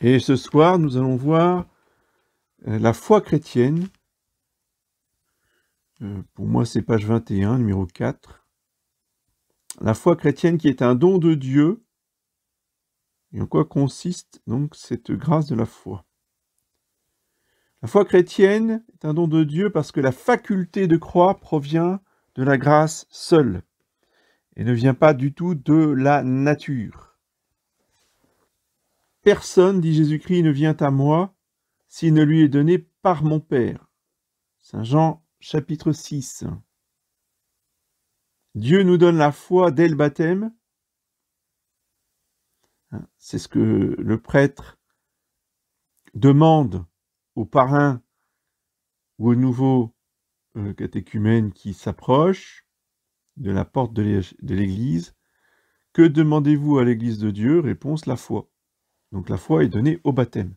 Et ce soir, nous allons voir la foi chrétienne. Pour moi, c'est page 21, numéro 4. La foi chrétienne qui est un don de Dieu. Et en quoi consiste donc cette grâce de la foi? La foi chrétienne est un don de Dieu parce que la faculté de croire provient de la grâce seule et ne vient pas du tout de la nature. Personne, dit Jésus-Christ, ne vient à moi s'il ne lui est donné par mon Père. Saint Jean, chapitre 6. Dieu nous donne la foi dès le baptême. C'est ce que le prêtre demande aux parrains ou aux nouveaux catéchumènes qui s'approchent de la porte de l'Église. Que demandez-vous à l'Église de Dieu? Réponse, la foi. Donc la foi est donnée au baptême.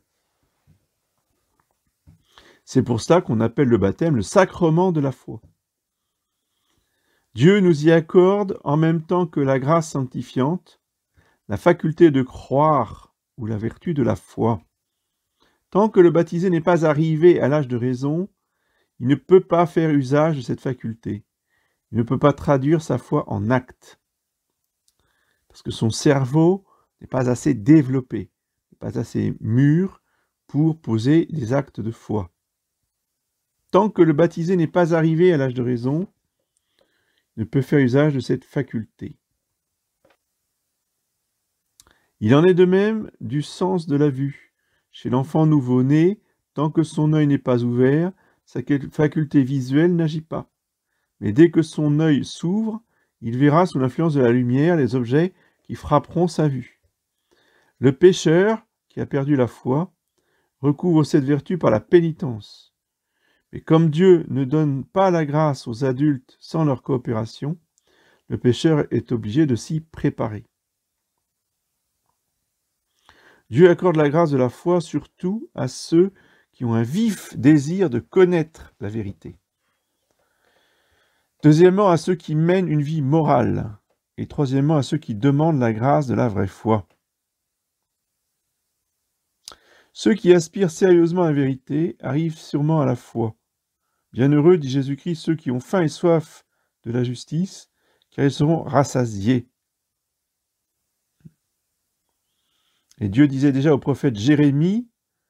C'est pour cela qu'on appelle le baptême le sacrement de la foi. Dieu nous y accorde, en même temps que la grâce sanctifiante, la faculté de croire ou la vertu de la foi. Tant que le baptisé n'est pas arrivé à l'âge de raison, il ne peut pas faire usage de cette faculté. Il ne peut pas traduire sa foi en acte. Parce que son cerveau n'est pas assez développé, n'est pas assez mûr pour poser des actes de foi. Tant que le baptisé n'est pas arrivé à l'âge de raison, il ne peut faire usage de cette faculté. Il en est de même du sens de la vue. Chez l'enfant nouveau-né, tant que son œil n'est pas ouvert, sa faculté visuelle n'agit pas. Mais dès que son œil s'ouvre, il verra sous l'influence de la lumière les objets qui frapperont sa vue. Le pécheur, qui a perdu la foi, recouvre cette vertu par la pénitence. Mais comme Dieu ne donne pas la grâce aux adultes sans leur coopération, le pécheur est obligé de s'y préparer. Dieu accorde la grâce de la foi surtout à ceux qui ont un vif désir de connaître la vérité. Deuxièmement, à ceux qui mènent une vie morale. Et troisièmement, à ceux qui demandent la grâce de la vraie foi. Ceux qui aspirent sérieusement à la vérité arrivent sûrement à la foi. Bienheureux, dit Jésus-Christ, ceux qui ont faim et soif de la justice, car ils seront rassasiés. Et Dieu disait déjà au prophète Jérémie,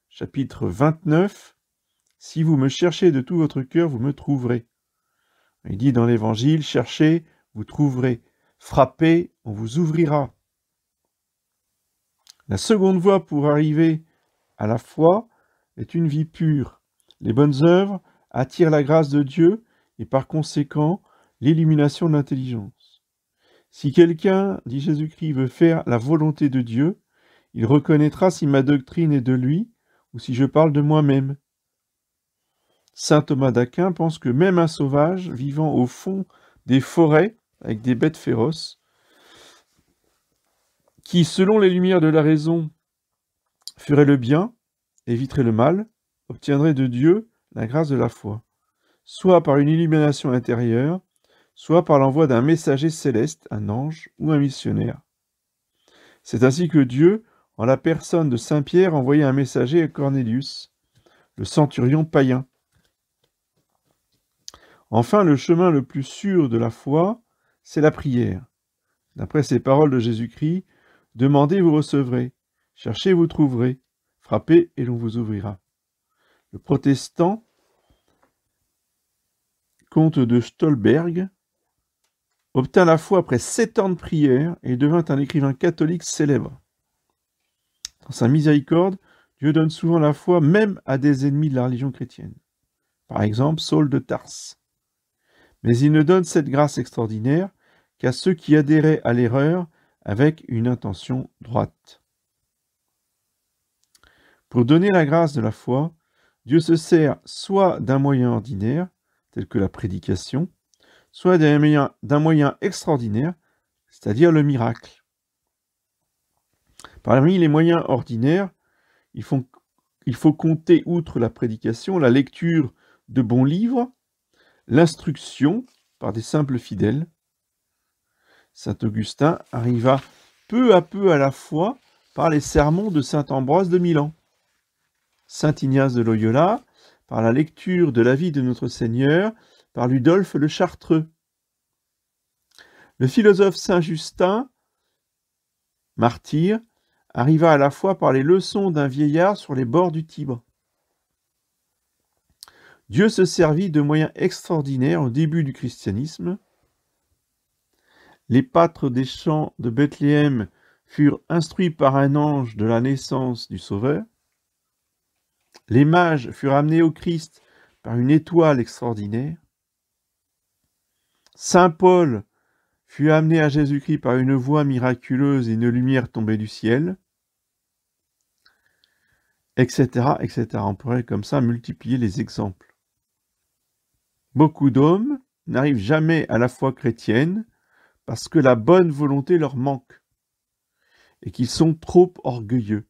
chapitre 29, « Si vous me cherchez de tout votre cœur, vous me trouverez. » Il dit dans l'Évangile, « Cherchez, vous trouverez. Frappez, on vous ouvrira. » La seconde voie pour arriver à la foi est une vie pure. Les bonnes œuvres attirent la grâce de Dieu et par conséquent l'illumination de l'intelligence. Si quelqu'un, dit Jésus-Christ, veut faire la volonté de Dieu, il reconnaîtra si ma doctrine est de lui ou si je parle de moi-même. Saint Thomas d'Aquin pense que même un sauvage vivant au fond des forêts avec des bêtes féroces, qui, selon les lumières de la raison, ferait le bien, éviterait le mal, obtiendrait de Dieu la grâce de la foi, soit par une illumination intérieure, soit par l'envoi d'un messager céleste, un ange ou un missionnaire. C'est ainsi que Dieu, en la personne de saint Pierre, envoyait un messager à Cornélius, le centurion païen. Enfin, le chemin le plus sûr de la foi, c'est la prière. D'après ces paroles de Jésus-Christ, « Demandez, vous recevrez. Cherchez, vous trouverez. Frappez, et l'on vous ouvrira. » Le protestant, comte de Stolberg, obtint la foi après 7 ans de prière et devint un écrivain catholique célèbre. Dans sa miséricorde, Dieu donne souvent la foi même à des ennemis de la religion chrétienne. Par exemple, Saul de Tarse. Mais il ne donne cette grâce extraordinaire qu'à ceux qui adhéraient à l'erreur avec une intention droite. Pour donner la grâce de la foi, Dieu se sert soit d'un moyen ordinaire, tel que la prédication, soit d'un moyen extraordinaire, c'est-à-dire le miracle. Parmi les moyens ordinaires, il faut compter, outre la prédication, la lecture de bons livres, l'instruction par des simples fidèles. Saint Augustin arriva peu à peu à la foi par les sermons de saint Ambroise de Milan, saint Ignace de Loyola, par la lecture de la vie de notre Seigneur, par Ludolphe le Chartreux. Le philosophe saint Justin, martyr, arriva à la foi par les leçons d'un vieillard sur les bords du Tibre. Dieu se servit de moyens extraordinaires au début du christianisme. Les pâtres des champs de Bethléem furent instruits par un ange de la naissance du Sauveur. Les mages furent amenés au Christ par une étoile extraordinaire. Saint Paul fut amené à Jésus-Christ par une voix miraculeuse et une lumière tombée du ciel, etc., etc. On pourrait comme ça multiplier les exemples. Beaucoup d'hommes n'arrivent jamais à la foi chrétienne parce que la bonne volonté leur manque et qu'ils sont trop orgueilleux.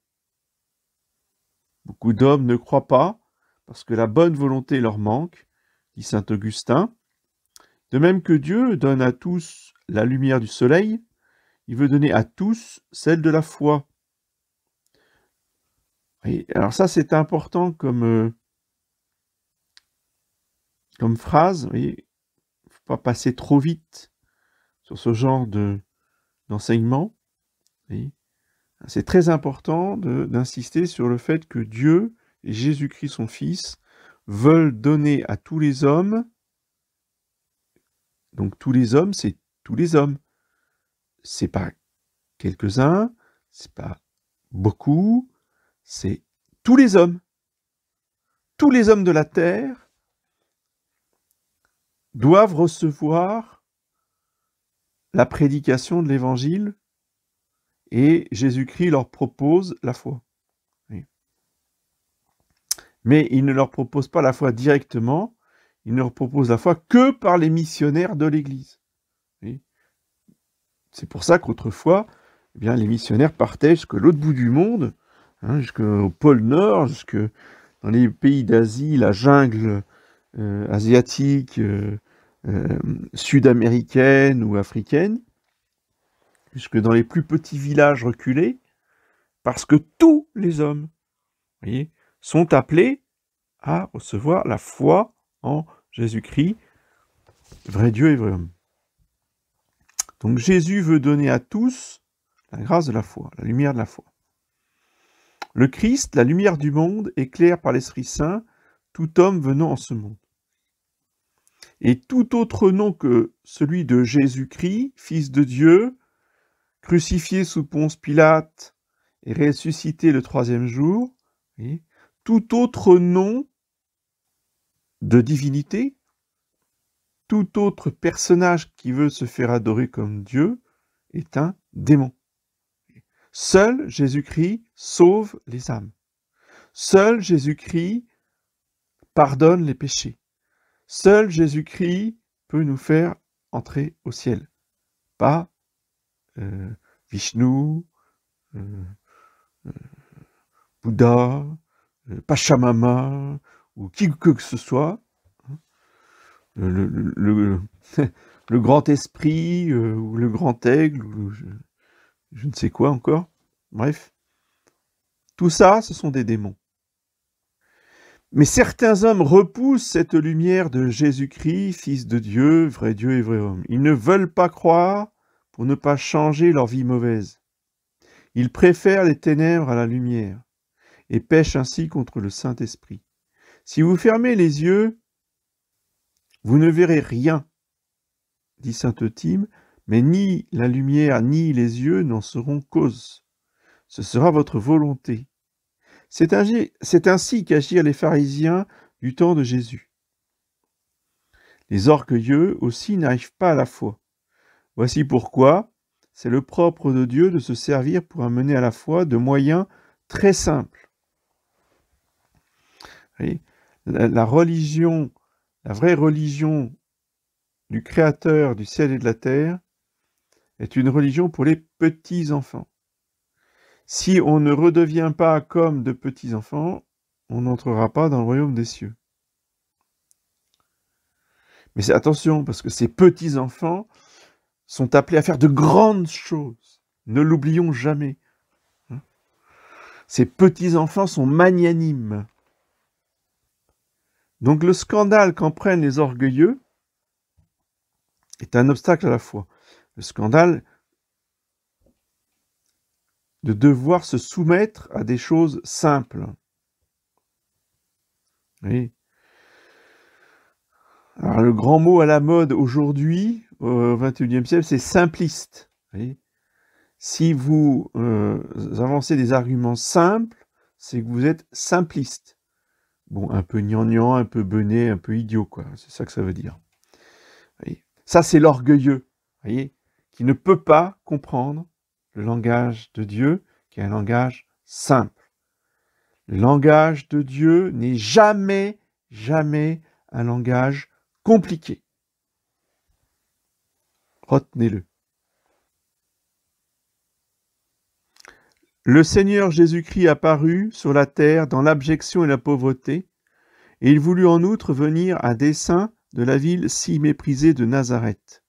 Beaucoup d'hommes ne croient pas parce que la bonne volonté leur manque, dit saint Augustin. De même que Dieu donne à tous la lumière du soleil, il veut donner à tous celle de la foi. Et alors ça, c'est important comme phrase. Il ne faut pas passer trop vite sur ce genre d'enseignement. C'est très important d'insister sur le fait que Dieu et Jésus-Christ, son Fils, veulent donner à tous les hommes. Donc tous les hommes, c'est tous les hommes. C'est pas quelques-uns, c'est pas beaucoup, c'est tous les hommes. Tous les hommes de la terre doivent recevoir la prédication de l'Évangile et Jésus-Christ leur propose la foi. Oui. Mais il ne leur propose pas la foi directement, il ne leur propose la foi que par les missionnaires de l'Église. Oui. C'est pour ça qu'autrefois, eh bien, les missionnaires partaient jusqu'à l'autre bout du monde, jusqu'au pôle Nord, jusque dans les pays d'Asie, la jungle asiatique, sud-américaine ou africaine, jusque dans les plus petits villages reculés, parce que tous les hommes, voyez, sont appelés à recevoir la foi en Jésus-Christ, vrai Dieu et vrai homme. Donc Jésus veut donner à tous la grâce de la foi, la lumière de la foi. Le Christ, la lumière du monde, éclaire par l'Esprit Saint tout homme venant en ce monde. Et tout autre nom que celui de Jésus-Christ, Fils de Dieu, crucifié sous Ponce Pilate et ressuscité le troisième jour, voyez, tout autre nom de divinité, tout autre personnage qui veut se faire adorer comme Dieu est un démon. Seul Jésus-Christ sauve les âmes. Seul Jésus-Christ pardonne les péchés. Seul Jésus-Christ peut nous faire entrer au ciel. Pas Vishnu, Bouddha, Pachamama, ou qui que ce soit. Le grand esprit, ou le grand aigle, ou je ne sais quoi encore. Bref. Tout ça, ce sont des démons. Mais certains hommes repoussent cette lumière de Jésus-Christ, Fils de Dieu et vrai homme. Ils ne veulent pas croire pour ne pas changer leur vie mauvaise. Ils préfèrent les ténèbres à la lumière et pêchent ainsi contre le Saint-Esprit. Si vous fermez les yeux, vous ne verrez rien, dit saint Euthyme, mais ni la lumière ni les yeux n'en seront cause. Ce sera votre volonté. C'est ainsi qu'agirent les pharisiens du temps de Jésus. Les orgueilleux aussi n'arrivent pas à la foi. Voici pourquoi c'est le propre de Dieu de se servir pour amener à la foi de moyens très simples. La religion, la vraie religion du Créateur du ciel et de la terre est une religion pour les petits-enfants. Si on ne redevient pas comme de petits-enfants, on n'entrera pas dans le royaume des cieux. Mais attention, parce que ces petits-enfants sont appelés à faire de grandes choses. Ne l'oublions jamais. Ses petits-enfants sont magnanimes. Donc le scandale qu'en prennent les orgueilleux est un obstacle à la foi. Le scandale de devoir se soumettre à des choses simples. Oui. Alors le grand mot à la mode aujourd'hui, au XXIe siècle, c'est simpliste. Oui. Si vous avancez des arguments simples, c'est que vous êtes simpliste. Bon, un peu gnangnan, un peu benet, un peu idiot, quoi. C'est ça que ça veut dire. Oui. Ça, c'est l'orgueilleux, voyez, qui ne peut pas comprendre le langage de Dieu, qui est un langage simple. Le langage de Dieu n'est jamais, jamais un langage compliqué. Retenez-le. Le Seigneur Jésus-Christ apparut sur la terre dans l'abjection et la pauvreté, et il voulut en outre venir à dessein de la ville si méprisée de Nazareth.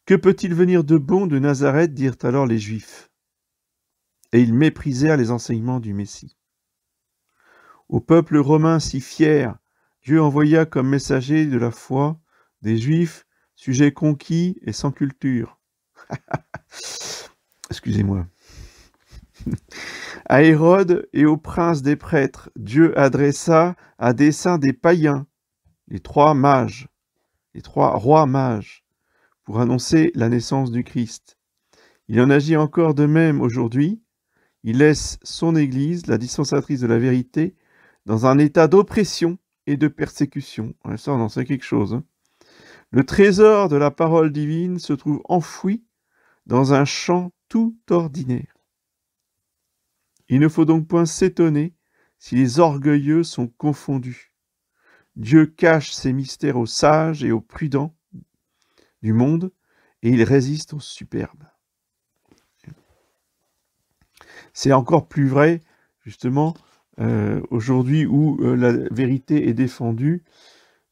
Que peut-il venir de bon de Nazareth, dirent alors les Juifs. Et ils méprisèrent les enseignements du Messie. Au peuple romain si fier, Dieu envoya comme messager de la foi des Juifs, sujets conquis et sans culture. Excusez-moi. À Hérode et aux princes des prêtres, Dieu adressa à dessein des païens, les trois rois mages, pour annoncer la naissance du Christ. Il en agit encore de même aujourd'hui. Il laisse son Église, la dispensatrice de la vérité, dans un état d'oppression et de persécution. Ça, on en sait quelque chose. Hein. Le trésor de la parole divine se trouve enfoui dans un champ tout ordinaire. Il ne faut donc point s'étonner si les orgueilleux sont confondus. Dieu cache ses mystères aux sages et aux prudents du monde, et il résiste aux superbes. C'est encore plus vrai, justement, aujourd'hui où la vérité est défendue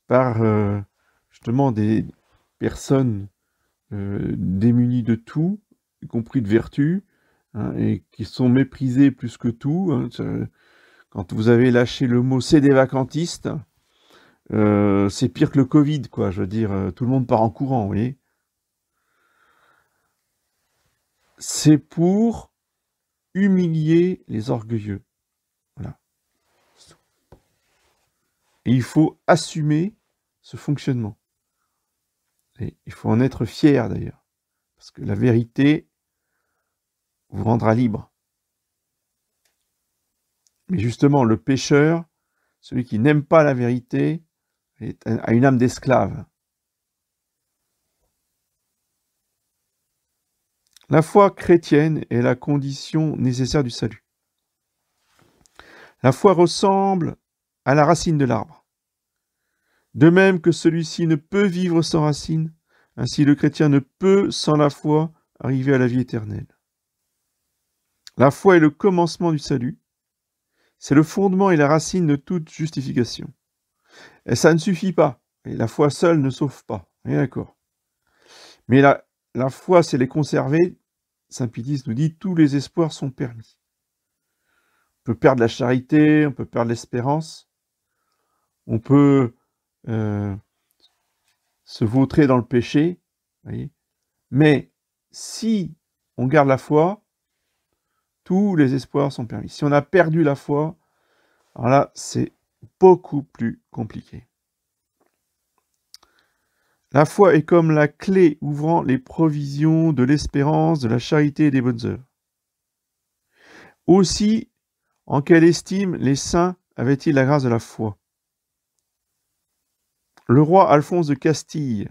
par, justement, des personnes démunies de tout, y compris de vertu, hein, et qui sont méprisées plus que tout. Hein. Quand vous avez lâché le mot « c'est des vacantistes », c'est pire que le Covid, quoi. Je veux dire, tout le monde part en courant, vous voyez. C'est pour humilier les orgueilleux. Voilà. Et il faut assumer ce fonctionnement. Et il faut en être fier, d'ailleurs. Parce que la vérité vous rendra libre. Mais justement, le pécheur, celui qui n'aime pas la vérité, a une âme d'esclave. La foi chrétienne est la condition nécessaire du salut. La foi ressemble à la racine de l'arbre. De même que celui-ci ne peut vivre sans racine, ainsi le chrétien ne peut, sans la foi, arriver à la vie éternelle. La foi est le commencement du salut. C'est le fondement et la racine de toute justification. Et ça ne suffit pas. Et la foi seule ne sauve pas. On est d'accord. Mais la foi, c'est les conserver. Saint Pidis nous dit, tous les espoirs sont permis. On peut perdre la charité, on peut perdre l'espérance, on peut se vautrer dans le péché, voyez. Mais si on garde la foi, tous les espoirs sont permis. Si on a perdu la foi, alors là, c'est beaucoup plus compliqué. La foi est comme la clé ouvrant les provisions de l'espérance, de la charité et des bonnes œuvres. Aussi, en quelle estime les saints avaient-ils la grâce de la foi? Le roi Alphonse de Castille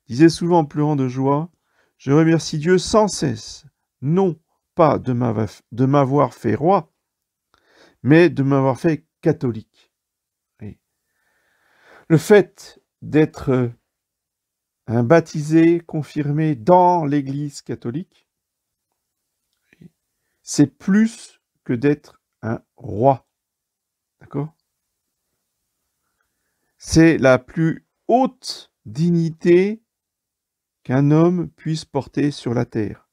disait souvent en pleurant de joie, « Je remercie Dieu sans cesse, non pas de m'avoir fait roi, mais de m'avoir fait catholique. » Le fait d'être un baptisé confirmé dans l'Église catholique, c'est plus que d'être un roi. D'accord? C'est la plus haute dignité qu'un homme puisse porter sur la terre.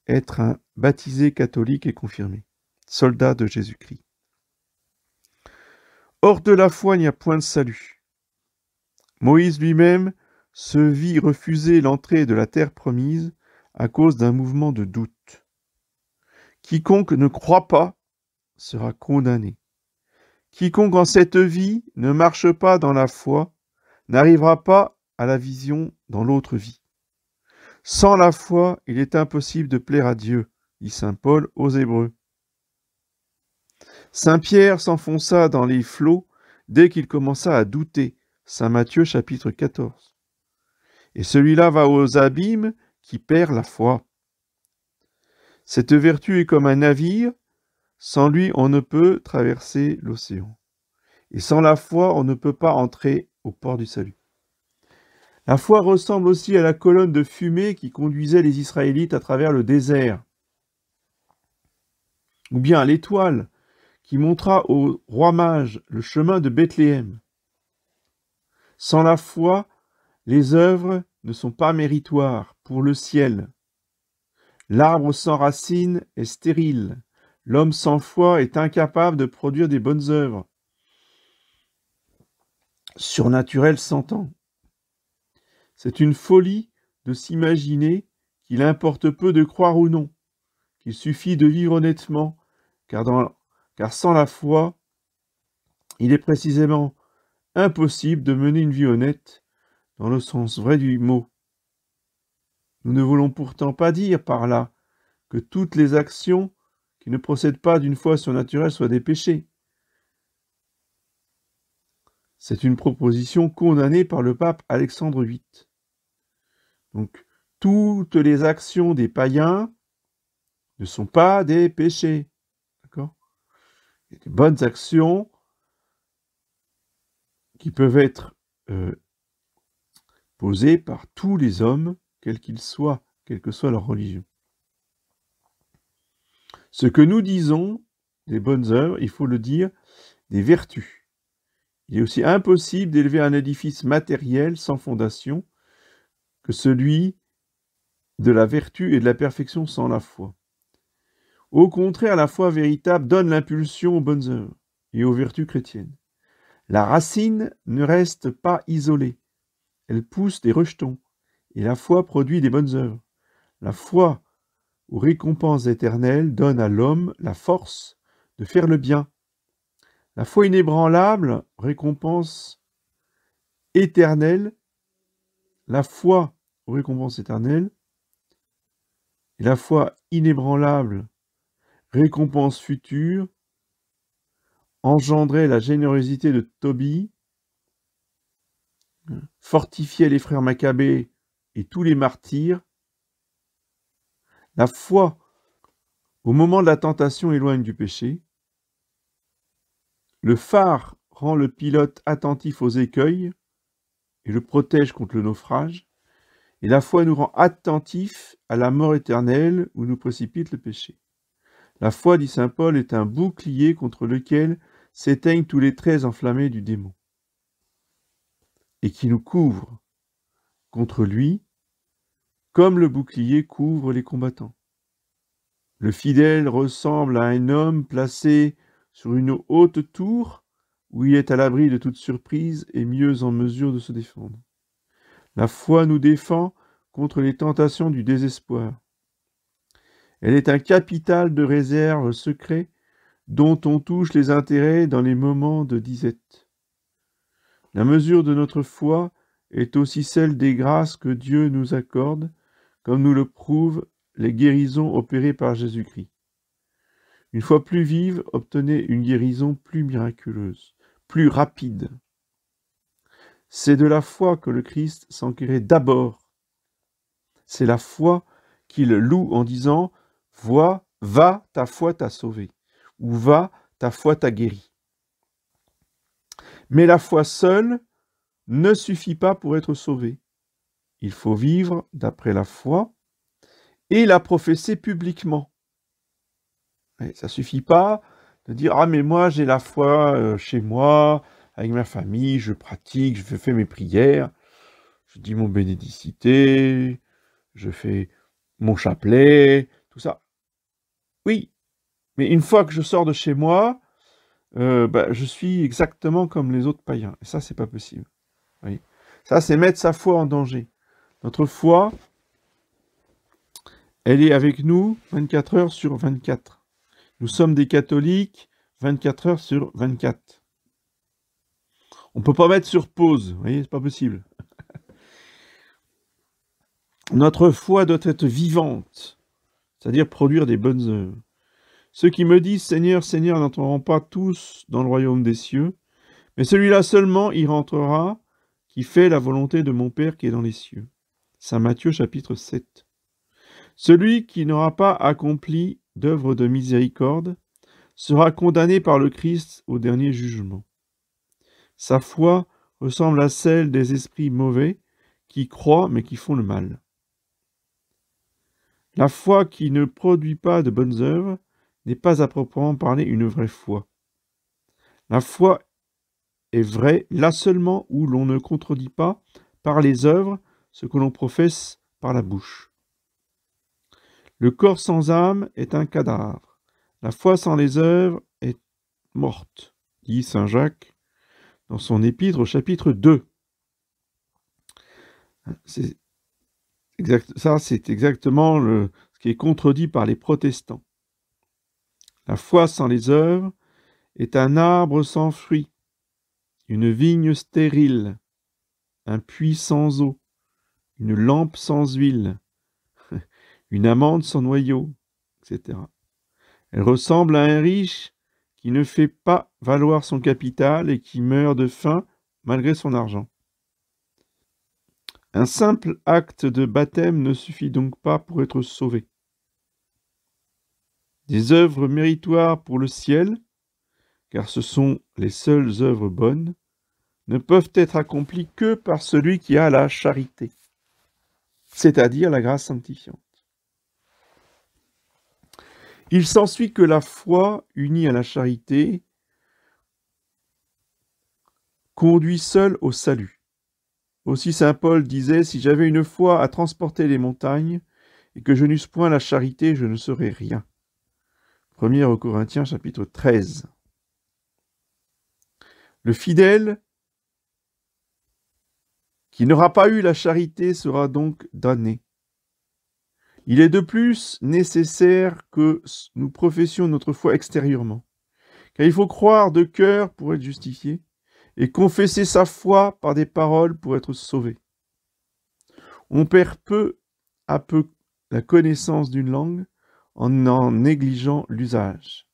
Être un baptisé catholique et confirmé. soldats de Jésus-Christ. Hors de la foi, il n'y a point de salut. Moïse lui-même se vit refuser l'entrée de la terre promise à cause d'un mouvement de doute. Quiconque ne croit pas sera condamné. Quiconque en cette vie ne marche pas dans la foi n'arrivera pas à la vision dans l'autre vie. Sans la foi, il est impossible de plaire à Dieu, dit saint Paul aux Hébreux. Saint Pierre s'enfonça dans les flots dès qu'il commença à douter, saint Matthieu chapitre 14. Et celui-là va aux abîmes qui perd la foi. Cette vertu est comme un navire, sans lui on ne peut traverser l'océan. Et sans la foi on ne peut pas entrer au port du salut. La foi ressemble aussi à la colonne de fumée qui conduisait les Israélites à travers le désert, ou bien à l'étoile qui montra au roi mage le chemin de Bethléem. Sans la foi, les œuvres ne sont pas méritoires pour le ciel. L'arbre sans racine est stérile. L'homme sans foi est incapable de produire des bonnes œuvres. Surnaturel s'entend. C'est une folie de s'imaginer qu'il importe peu de croire ou non, qu'il suffit de vivre honnêtement, car sans la foi, il est précisément impossible de mener une vie honnête dans le sens vrai du mot. Nous ne voulons pourtant pas dire par là que toutes les actions qui ne procèdent pas d'une foi surnaturelle soient des péchés. C'est une proposition condamnée par le pape Alexandre VIII. Donc, toutes les actions des païens ne sont pas des péchés. D'accord ? Il y a des bonnes actions qui peuvent être posées par tous les hommes, quels qu'ils soient, quelle que soit leur religion. Ce que nous disons des bonnes œuvres, il faut le dire, des vertus. Il est aussi impossible d'élever un édifice matériel sans fondation que celui de la vertu et de la perfection sans la foi. Au contraire, la foi véritable donne l'impulsion aux bonnes œuvres et aux vertus chrétiennes. La racine ne reste pas isolée, elle pousse des rejetons, et la foi produit des bonnes œuvres. La foi aux récompenses éternelles donne à l'homme la force de faire le bien. La foi inébranlable récompense éternelle, la foi aux récompenses éternelles, et la foi inébranlable, récompense future, engendrait la générosité de Tobie, fortifiait les frères Maccabées et tous les martyrs. La foi, au moment de la tentation, éloigne du péché. Le phare rend le pilote attentif aux écueils et le protège contre le naufrage. Et la foi nous rend attentifs à la mort éternelle où nous précipite le péché. La foi, dit saint Paul, est un bouclier contre lequel s'éteignent tous les traits enflammés du démon et qui nous couvre contre lui comme le bouclier couvre les combattants. Le fidèle ressemble à un homme placé sur une haute tour où il est à l'abri de toute surprise et mieux en mesure de se défendre. La foi nous défend contre les tentations du désespoir. Elle est un capital de réserve secret dont on touche les intérêts dans les moments de disette. La mesure de notre foi est aussi celle des grâces que Dieu nous accorde, comme nous le prouvent les guérisons opérées par Jésus-Christ. Une foi plus vive obtenait une guérison plus miraculeuse, plus rapide. C'est de la foi que le Christ s'enquérait d'abord. C'est la foi qu'il loue en disant « Vois, va, ta foi t'a sauvé » ou « Va, ta foi t'a guéri ». Mais la foi seule ne suffit pas pour être sauvé. Il faut vivre d'après la foi et la professer publiquement. Ça ne suffit pas de dire « Ah, mais moi, j'ai la foi chez moi, avec ma famille, je pratique, je fais mes prières, je dis mon bénédicité, je fais mon chapelet, tout ça. » Oui, Mais une fois que je sors de chez moi, je suis exactement comme les autres païens. Et ça, c'est pas possible. Vous voyez, ça, c'est mettre sa foi en danger. Notre foi, elle est avec nous 24 heures sur 24. Nous sommes des catholiques 24 heures sur 24. On ne peut pas mettre sur pause, vous voyez, c'est pas possible. Notre foi doit être vivante, c'est-à-dire produire des bonnes œuvres. Ceux qui me disent « Seigneur, Seigneur » n'entreront pas tous dans le royaume des cieux, mais celui-là seulement y rentrera qui fait la volonté de mon Père qui est dans les cieux. Saint Matthieu chapitre 7. Celui qui n'aura pas accompli d'œuvre de miséricorde sera condamné par le Christ au dernier jugement. Sa foi ressemble à celle des esprits mauvais qui croient mais qui font le mal. La foi qui ne produit pas de bonnes œuvres n'est pas à proprement parler une vraie foi. La foi est vraie là seulement où l'on ne contredit pas par les œuvres ce que l'on professe par la bouche. Le corps sans âme est un cadavre. La foi sans les œuvres est morte, dit saint Jacques dans son épître au chapitre 2. C'est exactement ce qui est contredit par les protestants. La foi sans les œuvres est un arbre sans fruits, une vigne stérile, un puits sans eau, une lampe sans huile, une amande sans noyau, etc. Elle ressemble à un riche qui ne fait pas valoir son capital et qui meurt de faim malgré son argent. Un simple acte de baptême ne suffit donc pas pour être sauvé. Des œuvres méritoires pour le ciel, car ce sont les seules œuvres bonnes, ne peuvent être accomplies que par celui qui a la charité, c'est-à-dire la grâce sanctifiante. Il s'ensuit que la foi, unie à la charité, conduit seule au salut. Aussi saint Paul disait « Si j'avais une foi à transporter les montagnes, et que je n'eusse point la charité, je ne serais rien. » 1 Corinthiens chapitre 13. Le fidèle qui n'aura pas eu la charité sera donc damné. Il est de plus nécessaire que nous professions notre foi extérieurement, car il faut croire de cœur pour être justifié, et confesser sa foi par des paroles pour être sauvé. On perd peu à peu la connaissance d'une langue en négligeant l'usage,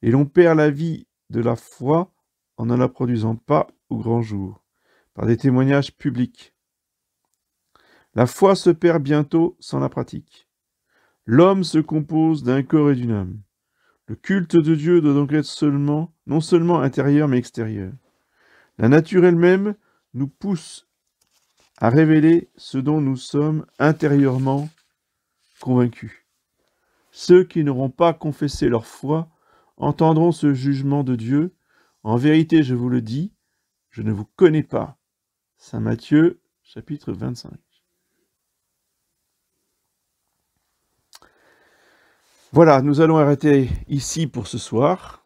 et l'on perd la vie de la foi en ne la produisant pas au grand jour, par des témoignages publics. La foi se perd bientôt sans la pratique. L'homme se compose d'un corps et d'une âme. Le culte de Dieu doit donc être non seulement intérieur mais extérieur. La nature elle-même nous pousse à révéler ce dont nous sommes intérieurement convaincus. Ceux qui n'auront pas confessé leur foi entendront ce jugement de Dieu. En vérité, je vous le dis, je ne vous connais pas. Saint Matthieu, chapitre 25. Voilà, nous allons arrêter ici pour ce soir.